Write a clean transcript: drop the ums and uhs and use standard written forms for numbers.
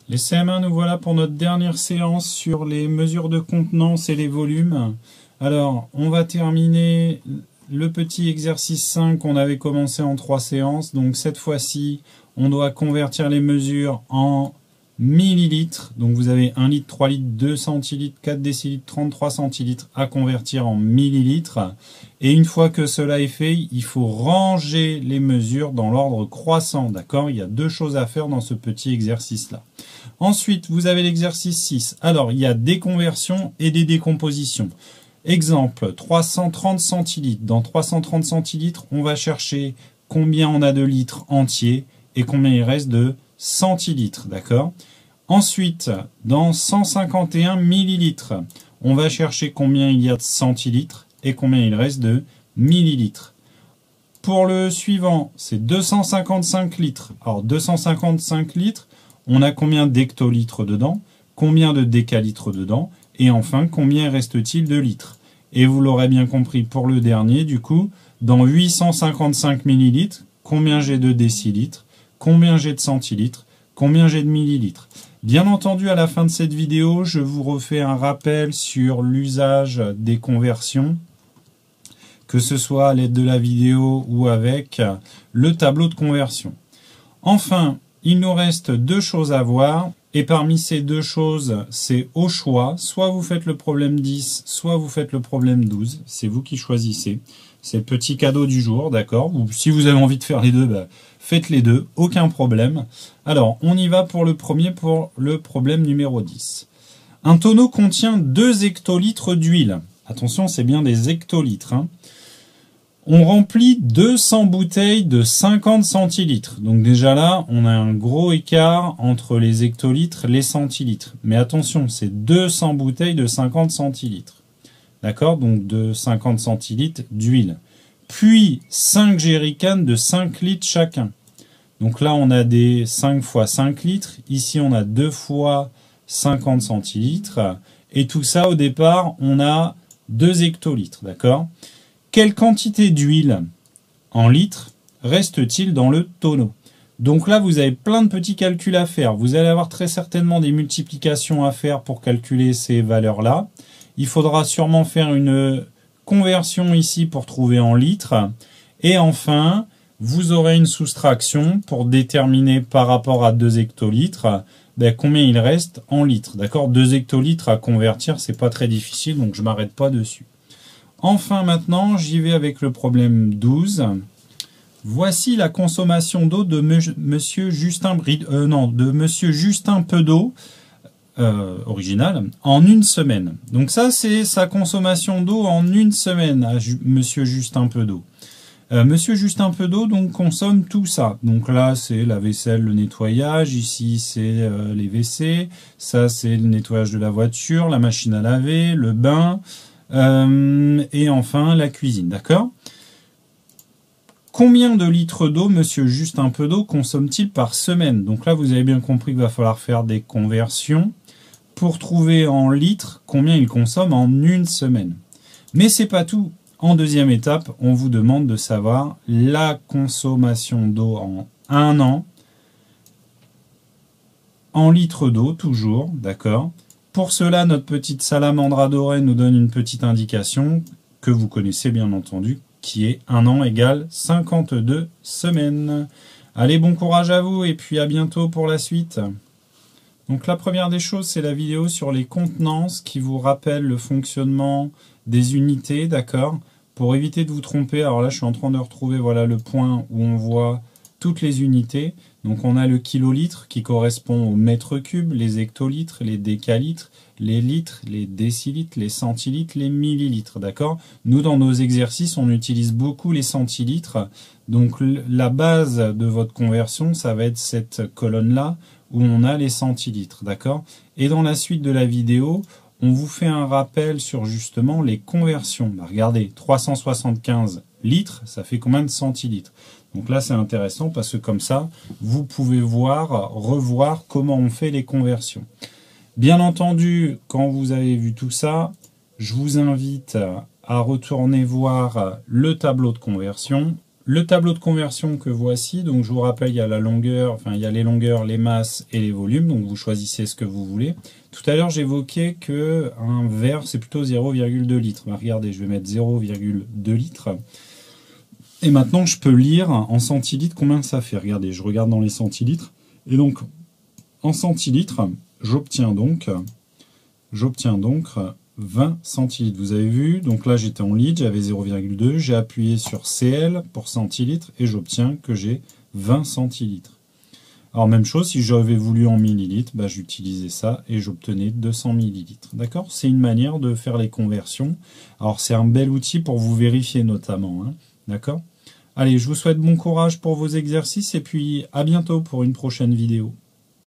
Les CM1, nous voilà pour notre dernière séance sur les mesures de contenance et les volumes. Alors, on va terminer le petit exercice 5 qu'on avait commencé en 3 séances. Donc cette fois-ci, on doit convertir les mesures en millilitres. Donc vous avez 1 litre, 3 litres, 2 centilitres, 4 décilitres, 33 centilitres à convertir en millilitres. Et une fois que cela est fait, il faut ranger les mesures dans l'ordre croissant. D'accord? Il y a 2 choses à faire dans ce petit exercice-là. Ensuite, vous avez l'exercice 6. Alors, il y a des conversions et des décompositions. Exemple, 330 centilitres. Dans 330 centilitres, on va chercher combien on a de litres entiers et combien il reste de centilitres. D'accord? Ensuite, dans 151 millilitres, on va chercher combien il y a de centilitres et combien il reste de millilitres. Pour le suivant, c'est 255 litres. Alors, 255 litres, on a combien d'hectolitres dedans, combien de décalitres dedans, et enfin, combien reste-t-il de litres. Et vous l'aurez bien compris pour le dernier, du coup, dans 855 millilitres, combien j'ai de décilitres, combien j'ai de centilitres, combien j'ai de millilitres. Bien entendu, à la fin de cette vidéo, je vous refais un rappel sur l'usage des conversions, que ce soit à l'aide de la vidéo ou avec le tableau de conversion. Enfin, il nous reste 2 choses à voir, et parmi ces 2 choses, c'est au choix. Soit vous faites le problème 10, soit vous faites le problème 12. C'est vous qui choisissez. C'est le petit cadeau du jour, d'accord? Ou si vous avez envie de faire les deux, faites les deux, aucun problème. Alors, on y va pour le premier, pour le problème numéro 10. Un tonneau contient 2 hectolitres d'huile. Attention, c'est bien des hectolitres, hein. On remplit 200 bouteilles de 50 centilitres. Donc déjà là, on a un gros écart entre les hectolitres et les centilitres. Mais attention, c'est 200 bouteilles de 50 centilitres. D'accord? Donc de 50 centilitres d'huile. Puis 5 jerrycans de 5 litres chacun. Donc là, on a des 5 fois 5 litres. Ici, on a 2 fois 50 centilitres. Et tout ça, au départ, on a 2 hectolitres. D'accord? Quelle quantité d'huile en litres reste-t-il dans le tonneau? Donc là, vous avez plein de petits calculs à faire. Vous allez avoir très certainement des multiplications à faire pour calculer ces valeurs-là. Il faudra sûrement faire une conversion ici pour trouver en litres. Et enfin, vous aurez une soustraction pour déterminer par rapport à 2 hectolitres combien il reste en litres. D'accord? 2 hectolitres à convertir, c'est pas très difficile, donc je ne m'arrête pas dessus. Enfin, maintenant, j'y vais avec le problème 12. Voici la consommation d'eau de Monsieur Justin Pedeau, original, en une semaine. Donc ça, c'est sa consommation d'eau en une semaine à Monsieur Justin Pedeau. Monsieur Justin Pedeau donc consomme tout ça. Donc là, c'est la vaisselle, le nettoyage. Ici, c'est les WC. Ça, c'est le nettoyage de la voiture, la machine à laver, le bain. Et enfin la cuisine, d'accord? Combien de litres d'eau Monsieur Justin Pedeau consomme-t-il par semaine? Donc là, vous avez bien compris qu'il va falloir faire des conversions pour trouver en litres combien il consomme en une semaine. Mais c'est pas tout. En deuxième étape, on vous demande de savoir la consommation d'eau en un an, en litres d'eau toujours, d'accord? Pour cela, notre petite salamandre adorée nous donne une petite indication que vous connaissez bien entendu, qui est 1 an égale 52 semaines. Allez, bon courage à vous et puis à bientôt pour la suite. Donc la première des choses, c'est la vidéo sur les contenances qui vous rappelle le fonctionnement des unités, d'accord? Pour éviter de vous tromper, alors là je suis en train de retrouver voilà, le point où on voit toutes les unités. Donc on a le kilolitre qui correspond au mètre cube, les hectolitres, les décalitres, les litres, les décilitres, les centilitres, les millilitres, d'accord? Nous, dans nos exercices, on utilise beaucoup les centilitres. Donc la base de votre conversion, ça va être cette colonne-là où on a les centilitres, d'accord? Et dans la suite de la vidéo, on vous fait un rappel sur justement les conversions. Regardez, 375 litres, ça fait combien de centilitres? Donc là, c'est intéressant parce que comme ça, vous pouvez revoir comment on fait les conversions. Bien entendu, quand vous avez vu tout ça, je vous invite à retourner voir le tableau de conversion le tableau de conversion que voici, donc je vous rappelle, il y a la longueur, enfin il y a les longueurs, les masses et les volumes, donc vous choisissez ce que vous voulez. Tout à l'heure, j'évoquais que un verre, c'est plutôt 0,2 litres. Bah, regardez, je vais mettre 0,2 litres. Et maintenant, je peux lire en centilitres combien ça fait. Regardez, je regarde dans les centilitres. Et donc, en centilitres, j'obtiens donc 20 centilitres. Vous avez vu, donc là j'étais en litre, j'avais 0,2, j'ai appuyé sur CL pour centilitres et j'obtiens que j'ai 20 centilitres. Alors même chose, si j'avais voulu en millilitres, bah, j'utilisais ça et j'obtenais 200 millilitres. D'accord? C'est une manière de faire les conversions. Alors c'est un bel outil pour vous vérifier notamment. Hein. D'accord? Allez, je vous souhaite bon courage pour vos exercices et puis à bientôt pour une prochaine vidéo.